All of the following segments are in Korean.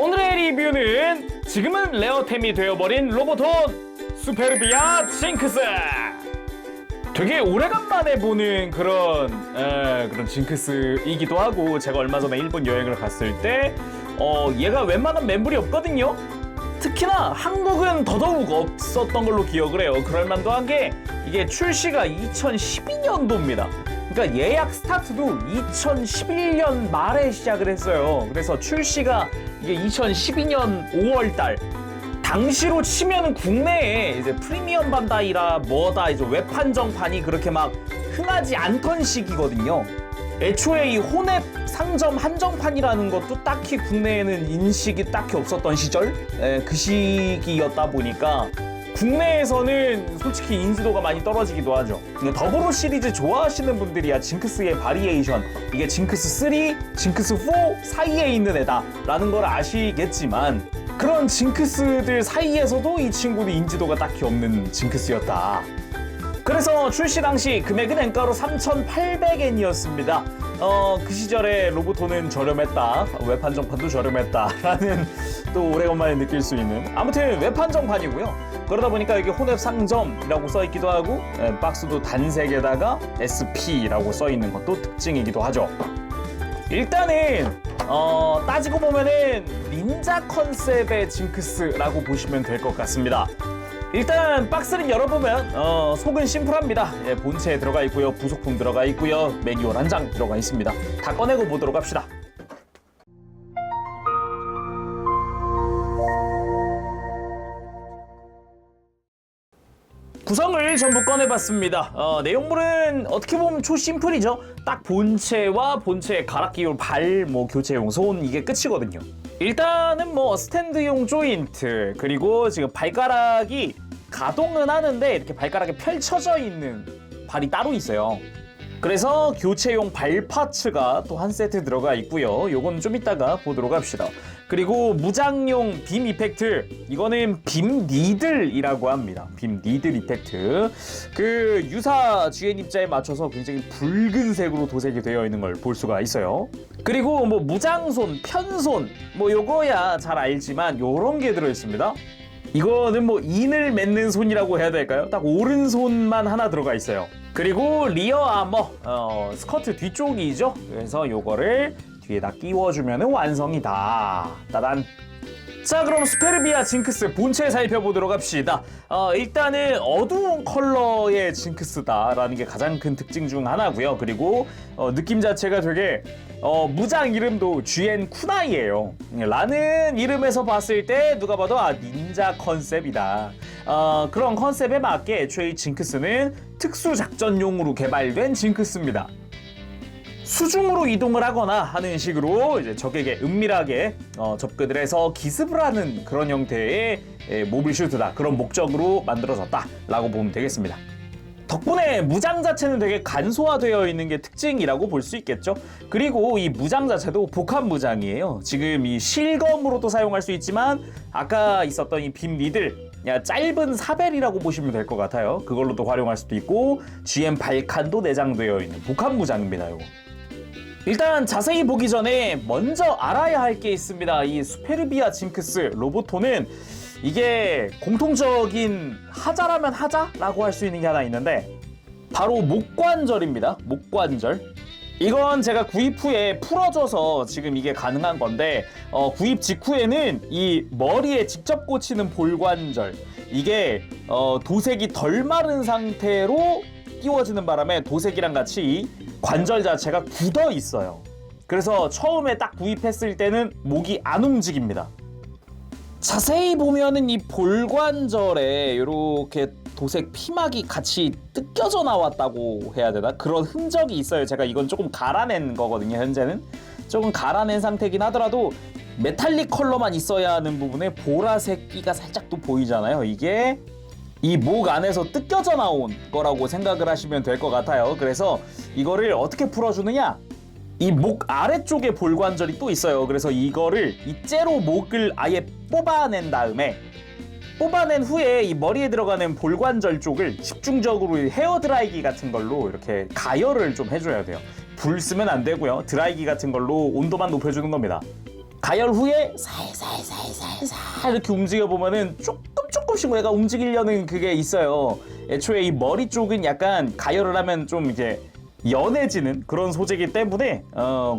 오늘의 리뷰는 지금은 레어템이 되어버린 로보톤 수페르비아 징크스. 되게 오래간만에 보는 그런 징크스이기도 하고, 제가 얼마 전에 일본 여행을 갔을 때 얘가 웬만한 멤블이 없거든요. 특히나 한국은 더더욱 없었던 걸로 기억을 해요. 그럴만도 한 게 이게 출시가 2012년도입니다. 그러니까 예약 스타트도 2011년 말에 시작을 했어요. 그래서 출시가 이게 2012년 5월달. 당시로 치면 국내에 이제 프리미엄 반다이라 뭐다 이제 웹한정판이 그렇게 막 흥하지 않던 시기거든요. 애초에 이 혼앱 상점 한정판이라는 것도 딱히 국내에는 인식이 딱히 없었던 시절? 그 시기였다 보니까 국내에서는 솔직히 인지도가 많이 떨어지기도 하죠. 더불어 시리즈 좋아하시는 분들이야 징크스의 바리에이션, 이게 징크스 3, 징크스 4 사이에 있는 애다 라는 걸 아시겠지만, 그런 징크스들 사이에서도 이 친구는 인지도가 딱히 없는 징크스였다. 그래서 출시 당시 금액은 엔가로 3,800엔이었습니다. 그 시절에 로보톤은 저렴했다, 웹한정판도 저렴했다라는 또 오래간만에 느낄 수 있는, 아무튼 웹한정판이고요. 그러다 보니까 여기 혼앱 상점이라고 써있기도 하고, 박스도 단색에다가 SP라고 써있는 것도 특징이기도 하죠. 일단은 따지고 보면은 닌자 컨셉의 징크스라고 보시면 될 것 같습니다. 일단 박스를 열어보면 속은 심플합니다. 본체에 들어가 있고요, 부속품 들어가 있고요, 매뉴얼 한 장 들어가 있습니다. 다 꺼내고 보도록 합시다. 구성을 전부 꺼내봤습니다. 내용물은 어떻게 보면 초심플이죠. 딱 본체와 본체에 갈아 끼울 발, 교체용 손, 이게 끝이거든요. 일단은 스탠드용 조인트, 그리고 지금 발가락이 가동은 하는데 이렇게 발가락이 펼쳐져 있는 발이 따로 있어요. 그래서 교체용 발 파츠가 또 한 세트 들어가 있고요. 요건 좀 이따가 보도록 합시다. 그리고 무장용 빔 이펙트, 이거는 빔 니들이라고 합니다. 빔 니들 이펙트. 그 유사 GN 입자에 맞춰서 굉장히 붉은색으로 도색이 되어 있는 걸 볼 수가 있어요. 그리고 무장손, 편손, 요거야 잘 알지만 요런 게 들어있습니다. 이거는 인을 맺는 손이라고 해야 될까요? 딱 오른손만 하나 들어가 있어요. 그리고 리어 아머, 스커트 뒤쪽이죠. 그래서 요거를 뒤에다 끼워주면 완성이다. 따단. 자, 그럼 수페르비아 징크스 본체 살펴보도록 합시다. 일단은 어두운 컬러의 징크스다라는 게 가장 큰 특징 중 하나고요. 그리고 느낌 자체가 되게 무장 이름도 GN 쿠나이예요. 라는 이름에서 봤을 때 누가 봐도 닌자 컨셉이다. 그런 컨셉에 맞게 애초에 징크스는 특수작전용으로 개발된 징크스입니다. 수중으로 이동을 하거나 하는 식으로 이제 적에게 은밀하게 접근을 해서 기습을 하는 그런 형태의 모빌 슈트다, 그런 목적으로 만들어졌다라고 보면 되겠습니다. 덕분에 무장 자체는 되게 간소화되어 있는 게 특징이라고 볼 수 있겠죠. 그리고 이 무장 자체도 복합 무장이에요. 지금 이 실검으로도 사용할 수 있지만, 아까 있었던 이 빔 니들, 짧은 사벨이라고 보시면 될 것 같아요. 그걸로도 활용할 수도 있고, GM 발칸도 내장되어 있는 복합 무장입니다. 이거. 일단 자세히 보기 전에 먼저 알아야 할 게 있습니다. 이 수페르비아 징크스 로보톤은 이게 공통적인 하자라면 하자라고 할 수 있는 게 하나 있는데, 바로 목관절입니다. 목관절. 이건 제가 구입 후에 풀어줘서 지금 이게 가능한 건데, 구입 직후에는 이 머리에 직접 꽂히는 볼관절, 이게 도색이 덜 마른 상태로 끼워지는 바람에 도색이랑 같이 관절 자체가 굳어 있어요. 그래서 처음에 딱 구입했을 때는 목이 안 움직입니다. 자세히 보면은 이 볼관절에 이렇게 도색 피막이 같이 뜯겨져 나왔다고 해야 되나? 그런 흔적이 있어요. 제가 이건 조금 갈아낸 거거든요. 현재는 조금 갈아낸 상태긴 하더라도 메탈릭 컬러만 있어야 하는 부분에 보라색 끼가 살짝 또 보이잖아요. 이게 이 목 안에서 뜯겨져 나온 거라고 생각을 하시면 될 것 같아요. 그래서 이거를 어떻게 풀어주느냐? 이 목 아래쪽에 볼관절이 또 있어요. 그래서 이거를 이 째로 목을 아예 뽑아낸 다음에, 뽑아낸 후에 이 머리에 들어가는 볼관절 쪽을 집중적으로 헤어드라이기 같은 걸로 이렇게 가열을 좀 해줘야 돼요. 불 쓰면 안 되고요. 드라이기 같은 걸로 온도만 높여주는 겁니다. 가열 후에 살살살살살 이렇게 움직여 보면은 조금씩 얘가 움직이려는 그게 있어요. 애초에 이 머리 쪽은 약간 가열을 하면 좀 이제 연해지는 그런 소재이기 때문에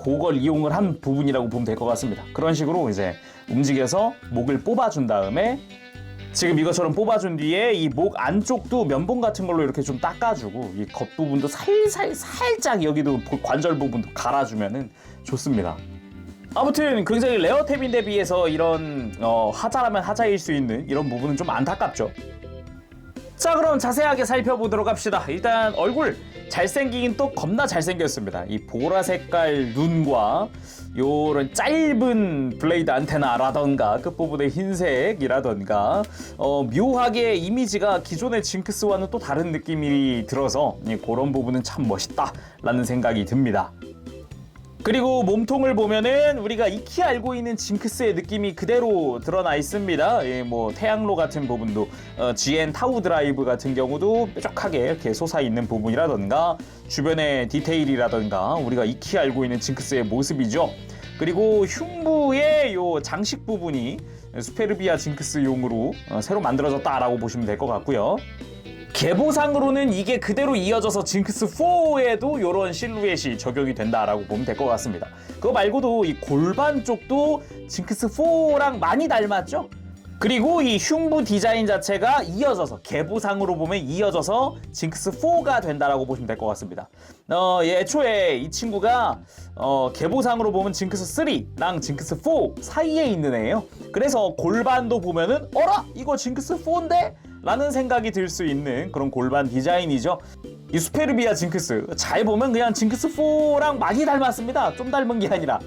그걸 이용을 한 부분이라고 보면 될 것 같습니다. 그런 식으로 이제 움직여서 목을 뽑아준 다음에 지금 이것처럼 뽑아준 뒤에 이 목 안쪽도 면봉 같은 걸로 이렇게 좀 닦아주고 이 겉부분도 살짝 여기도 관절 부분도 갈아주면은 좋습니다. 아무튼 굉장히 레어템인데 비해서 이런 하자라면 하자일 수 있는 이런 부분은 좀 안타깝죠. 자, 그럼 자세하게 살펴보도록 합시다. 일단 얼굴 잘생기긴 또 겁나 잘생겼습니다. 이 보라 색깔 눈과 요런 짧은 블레이드 안테나라던가 끝부분의 흰색이라던가 묘하게 이미지가 기존의 징크스와는 또 다른 느낌이 들어서 그런 부분은 참 멋있다라는 생각이 듭니다. 그리고 몸통을 보면은 우리가 익히 알고 있는 징크스의 느낌이 그대로 드러나 있습니다. 뭐 태양로 같은 부분도 GN 타우 드라이브 같은 경우도 뾰족하게 이렇게 솟아 있는 부분이라던가 주변의 디테일이라던가 우리가 익히 알고 있는 징크스의 모습이죠. 그리고 흉부의 요 장식 부분이 수페르비아 징크스용으로 새로 만들어졌다라고 보시면 될 것 같고요. 계보상으로는 이게 그대로 이어져서 징크스4에도 이런 실루엣이 적용이 된다라고 보면 될 것 같습니다. 그거 말고도 이 골반 쪽도 징크스4랑 많이 닮았죠? 그리고 이 흉부 디자인 자체가 이어져서 계보상으로 보면 이어져서 징크스4가 된다라고 보시면 될 것 같습니다. 애초에 이 친구가 계보상으로 보면 징크스3랑 징크스4 사이에 있는 애예요. 그래서 골반도 보면은 어라? 이거 징크스4인데? 라는 생각이 들 수 있는 그런 골반 디자인이죠. 이 수페르비아 징크스 잘 보면 그냥 징크스4랑 많이 닮았습니다. 좀 닮은 게 아니라.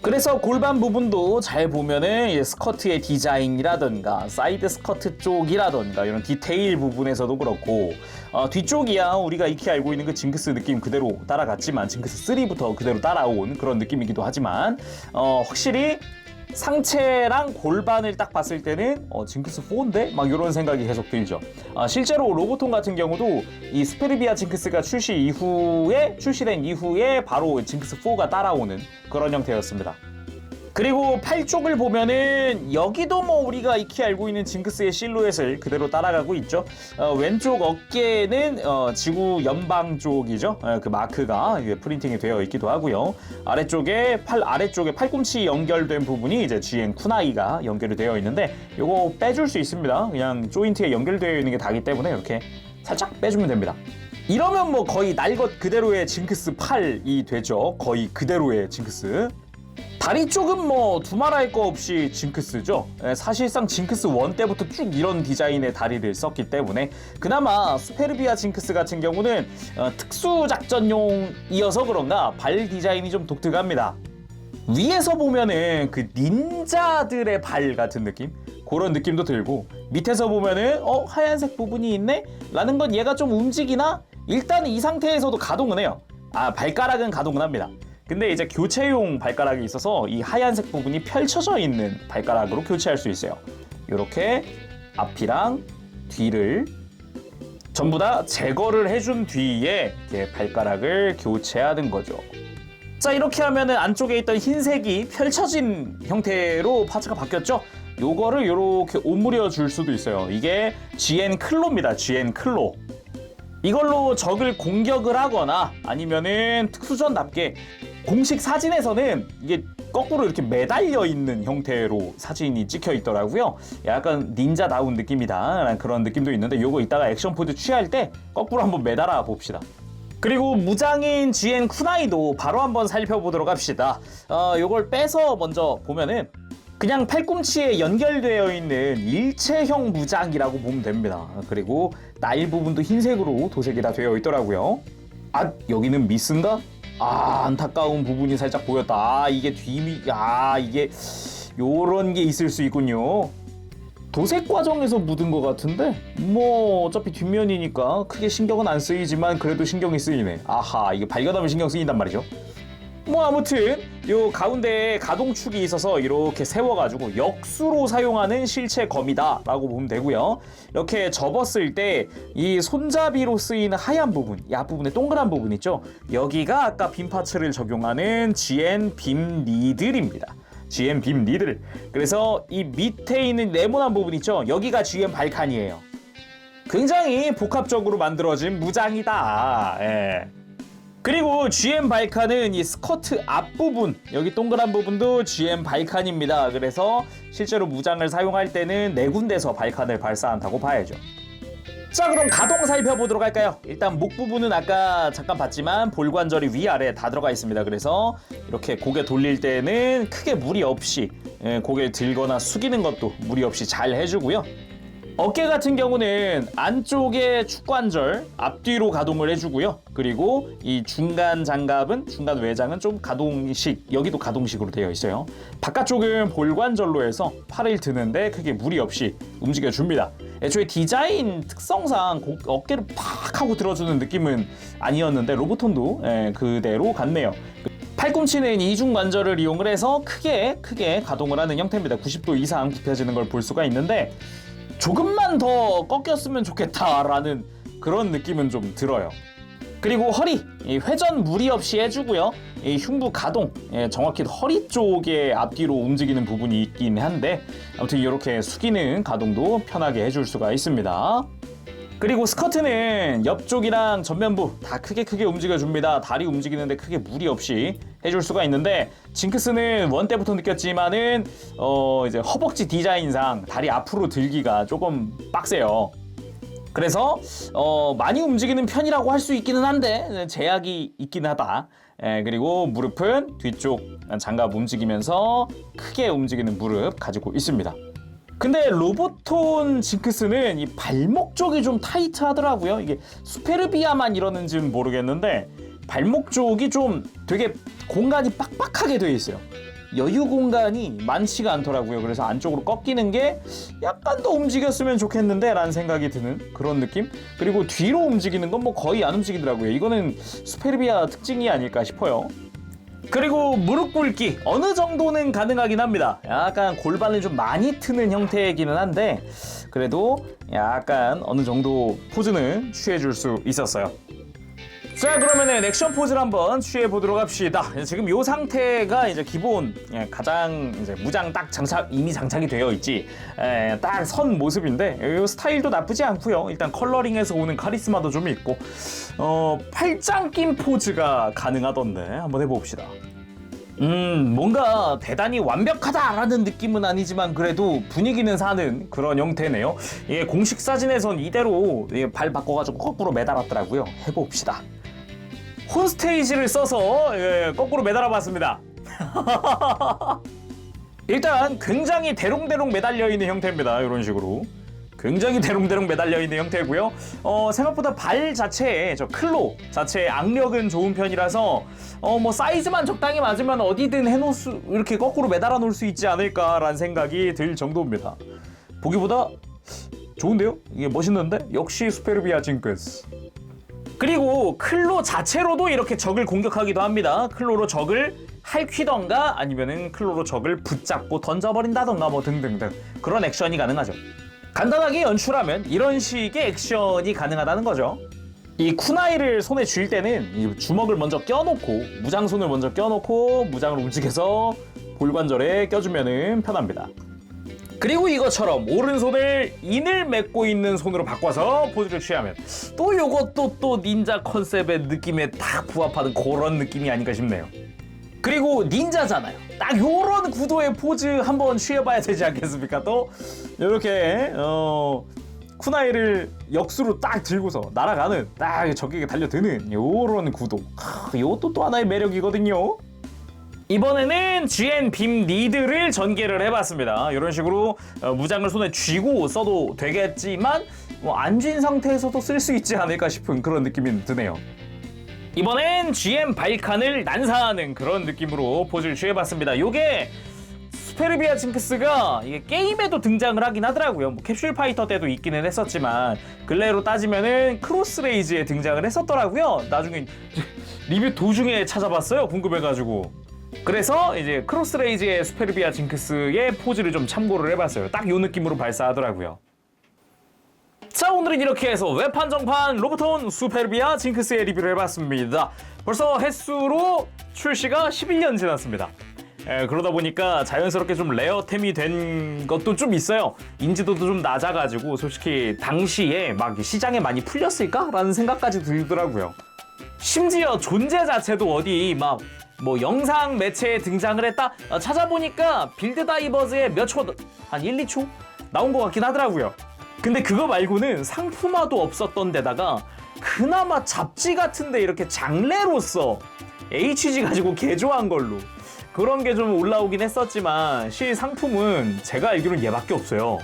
그래서 골반 부분도 잘 보면은 스커트의 디자인이라던가 사이드 스커트 쪽이라던가 이런 디테일 부분에서도 그렇고 뒤쪽이야 우리가 익히 알고 있는 그 징크스 느낌 그대로 따라갔지만 징크스3부터 그대로 따라온 그런 느낌이기도 하지만 확실히 상체랑 골반을 딱 봤을 때는 징크스4인데? 막 이런 생각이 계속 들죠. 실제로 로보톤 같은 경우도 이 스페르비아 징크스가 출시된 이후에 바로 징크스4가 따라오는 그런 형태였습니다. 그리고 팔 쪽을 보면은 여기도 뭐 우리가 익히 알고 있는 징크스의 실루엣을 그대로 따라가고 있죠. 왼쪽 어깨는 지구 연방 쪽이죠. 그 마크가 프린팅이 되어 있기도 하고요. 팔 아래쪽에 팔꿈치 연결된 부분이 이제 GN 쿠나이가 연결이 되어 있는데 요거 빼줄 수 있습니다. 그냥 조인트에 연결되어 있는 게 다기 때문에 이렇게 살짝 빼주면 됩니다. 이러면 뭐 거의 날 것 그대로의 징크스 8이 되죠. 거의 그대로의 징크스. 다리 쪽은 뭐 두말할 거 없이 징크스죠. 사실상 징크스 1 때부터 쭉 이런 디자인의 다리를 썼기 때문에 그나마 수페르비아 징크스 같은 경우는 특수작전용이어서 그런가 발 디자인이 좀 독특합니다. 위에서 보면은 그 닌자들의 발 같은 느낌? 그런 느낌도 들고 밑에서 보면은 하얀색 부분이 있네? 라는 건 얘가 좀 움직이나? 일단 이 상태에서도 가동은 해요. 발가락은 가동은 합니다. 근데 이제 교체용 발가락이 있어서 이 하얀색 부분이 펼쳐져 있는 발가락으로 교체할 수 있어요. 이렇게 앞이랑 뒤를 전부 다 제거를 해준 뒤에 이렇게 발가락을 교체하는 거죠. 자, 이렇게 하면은 안쪽에 있던 흰색이 펼쳐진 형태로 파츠가 바뀌었죠? 요거를 이렇게 오므려 줄 수도 있어요. 이게 GN 클로입니다. GN 클로. 이걸로 적을 공격을 하거나 아니면은 특수전답게 공식 사진에서는 이게 거꾸로 이렇게 매달려 있는 형태로 사진이 찍혀 있더라고요. 약간 닌자다운 느낌이다 그런 느낌도 있는데 요거 이따가 액션포즈 취할 때 거꾸로 한번 매달아 봅시다. 그리고 무장인 GN 쿠나이도 바로 한번 살펴보도록 합시다. 요걸 빼서 먼저 보면은 그냥 팔꿈치에 연결되어 있는 일체형 무장이라고 보면 됩니다. 그리고 날 부분도 흰색으로 도색이 다 되어 있더라고요. 여기는 미스인가? 안타까운 부분이 살짝 보였다. 이게 이게 요런 게 있을 수 있군요. 도색 과정에서 묻은 것 같은데 뭐 어차피 뒷면이니까 크게 신경은 안 쓰이지만 그래도 신경이 쓰이네. 이게 발견하면 신경 쓰인단 말이죠. 뭐 아무튼 요 가운데에 가동축이 있어서 이렇게 세워가지고 역수로 사용하는 실체 검이다 라고 보면 되고요. 이렇게 접었을 때 이 손잡이로 쓰이는 하얀 부분, 이 앞부분에 동그란 부분 있죠. 여기가 아까 빔 파츠를 적용하는 GN 빔 니들입니다. GM 빔 니들. 그래서 이 밑에 있는 네모난 부분 있죠? 여기가 GM 발칸이에요. 굉장히 복합적으로 만들어진 무장이다. 예. 그리고 GM 발칸은 이 스커트 앞부분, 여기 동그란 부분도 GM 발칸입니다. 그래서 실제로 무장을 사용할 때는 4군데서 발칸을 발사한다고 봐야죠. 자, 그럼 가동 살펴보도록 할까요? 일단 목 부분은 아까 잠깐 봤지만 볼관절이 위아래 다 들어가 있습니다. 그래서 이렇게 고개 돌릴 때는 크게 무리 없이 고개를 들거나 숙이는 것도 무리 없이 잘 해주고요. 어깨 같은 경우는 안쪽에 축관절 앞뒤로 가동을 해주고요. 그리고 이 중간 장갑은, 중간 외장은 좀 가동식, 여기도 가동식으로 되어 있어요. 바깥쪽은 볼관절로 해서 팔을 드는데 크게 무리 없이 움직여줍니다. 애초에 디자인 특성상 어깨를 팍 하고 들어주는 느낌은 아니었는데 로보톤도 그대로 같네요. 팔꿈치는 이중 관절을 이용을 해서 크게 가동을 하는 형태입니다. 90도 이상 굽혀지는 걸 볼 수가 있는데 조금만 더 꺾였으면 좋겠다라는 그런 느낌은 좀 들어요. 그리고 허리, 회전 무리 없이 해주고요. 이 흉부 가동, 정확히 허리 쪽에 앞뒤로 움직이는 부분이 있긴 한데 아무튼 이렇게 숙이는 가동도 편하게 해줄 수가 있습니다. 그리고 스커트는 옆쪽이랑 전면부 다 크게 움직여줍니다. 다리 움직이는데 크게 무리 없이 해줄 수가 있는데 징크스는 원 때부터 느꼈지만은 이제 허벅지 디자인상 다리 앞으로 들기가 조금 빡세요. 그래서 많이 움직이는 편이라고 할 수 있기는 한데 제약이 있긴 하다. 그리고 무릎은 뒤쪽 장갑 움직이면서 크게 움직이는 무릎 가지고 있습니다. 근데 로보톤 징크스는 이 발목 쪽이 좀 타이트하더라고요. 이게 수페르비아만 이러는지는 모르겠는데 발목 쪽이 좀 되게 공간이 빡빡하게 되어 있어요. 여유 공간이 많지가 않더라고요. 그래서 안쪽으로 꺾이는 게 약간 더 움직였으면 좋겠는데 라는 생각이 드는 그런 느낌. 그리고 뒤로 움직이는 건 뭐 거의 안 움직이더라고요. 이거는 수페르비아 특징이 아닐까 싶어요. 그리고 무릎 꿇기 어느 정도는 가능하긴 합니다. 약간 골반을 좀 많이 트는 형태이기는 한데 그래도 약간 어느 정도 포즈는 취해줄 수 있었어요. 자, 그러면은 액션 포즈를 한번 취해 보도록 합시다. 지금 이 상태가 이제 기본 가장 이제 무장 딱 이미 장착이 되어 있지. 딱 선 모습인데 이 스타일도 나쁘지 않고요. 일단 컬러링에서 오는 카리스마도 좀 있고 팔짱 낀 포즈가 가능하던데 한번 해봅시다. 뭔가 대단히 완벽하다라는 느낌은 아니지만 그래도 분위기는 사는 그런 형태네요. 이게 공식 사진에선 이대로 발 바꿔가지고 거꾸로 매달았더라고요. 해봅시다. 홈스테이지를 써서 거꾸로 매달아봤습니다. 일단 굉장히 대롱대롱 매달려 있는 형태입니다. 이런 식으로 굉장히 대롱대롱 매달려 있는 형태고요. 생각보다 발 자체에 저 클로 자체의 악력은 좋은 편이라서 뭐 사이즈만 적당히 맞으면 어디든 해놓을 수, 이렇게 거꾸로 매달아 놓을 수 있지 않을까라는 생각이 들 정도입니다. 보기보다 좋은데요? 이게 멋있는데? 역시 수페르비아 징크스. 그리고 클로 자체로도 이렇게 적을 공격하기도 합니다. 클로로 적을 할퀴던가 아니면은 클로로 적을 붙잡고 던져버린다던가 뭐 등등등 그런 액션이 가능하죠. 간단하게 연출하면 이런 식의 액션이 가능하다는 거죠. 이 쿠나이를 손에 쥘 때는 이 주먹을 먼저 껴놓고 무장손을 먼저 껴놓고 무장을 움직여서 볼관절에 껴주면은 편합니다. 그리고 이것처럼 오른손을 인을 맺고 있는 손으로 바꿔서 포즈를 취하면 또 요것도 또 닌자 컨셉의 느낌에 딱 부합하는 그런 느낌이 아닌가 싶네요. 그리고 닌자잖아요. 딱 요런 구도의 포즈 한번 취해봐야 되지 않겠습니까? 또 이렇게 쿠나이를 역수로 딱 들고서 날아가는 딱 적에게 달려드는 요런 구도. 요것도 또 하나의 매력이거든요. 이번에는 GN 빔 니드를 전개를 해봤습니다. 이런 식으로 무장을 손에 쥐고 써도 되겠지만 뭐 안 쥔 상태에서도 쓸 수 있지 않을까 싶은 그런 느낌이 드네요. 이번엔 GM 발칸을 난사하는 그런 느낌으로 포즈를 취해봤습니다. 요게 수페르비아 징크스가 이게 게임에도 등장을 하긴 하더라고요. 뭐 캡슐 파이터 때도 있기는 했었지만 근래로 따지면은 크로스레이즈에 등장을 했었더라고요. 나중에 리뷰 도중에 찾아봤어요. 궁금해가지고. 그래서 이제 크로스레이즈의 수페르비아 징크스의 포즈를 좀 참고를 해봤어요. 딱 요 느낌으로 발사하더라고요. 자, 오늘은 이렇게 해서 외판정판 로보톤 수페르비아 징크스의 리뷰를 해봤습니다. 벌써 횟수로 출시가 11년 지났습니다. 그러다 보니까 자연스럽게 좀 레어템이 된 것도 좀 있어요. 인지도도 좀 낮아가지고 솔직히 당시에 막 시장에 많이 풀렸을까라는 생각까지 들더라고요. 심지어 존재 자체도 어디 막 뭐 영상 매체에 등장을 했다 찾아보니까 빌드 다이버즈의 몇 초, 한 1, 2초 나온 것 같긴 하더라고요. 근데 그거 말고는 상품화도 없었던 데다가 그나마 잡지 같은데 이렇게 장래로서 HG 가지고 개조한 걸로 그런 게 좀 올라오긴 했었지만 실상품은 제가 알기로는 얘밖에 없어요.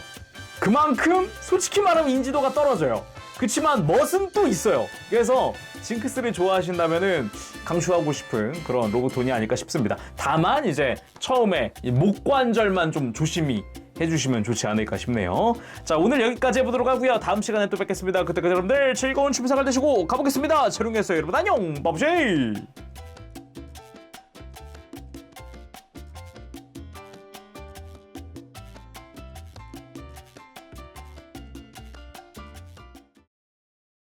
그만큼 솔직히 말하면 인지도가 떨어져요. 그치만 멋은 또 있어요. 그래서 징크스를 좋아하신다면은 강추하고 싶은 그런 로보톤이 아닐까 싶습니다. 다만 이제 처음에 목 관절만 좀 조심히 해주시면 좋지 않을까 싶네요. 자, 오늘 여기까지 해보도록 하고요. 다음 시간에 또 뵙겠습니다. 그때까지 여러분들 즐거운 취미 생활 되시고 가보겠습니다. 재롱이었어요. 여러분 안녕. 바보쉐이.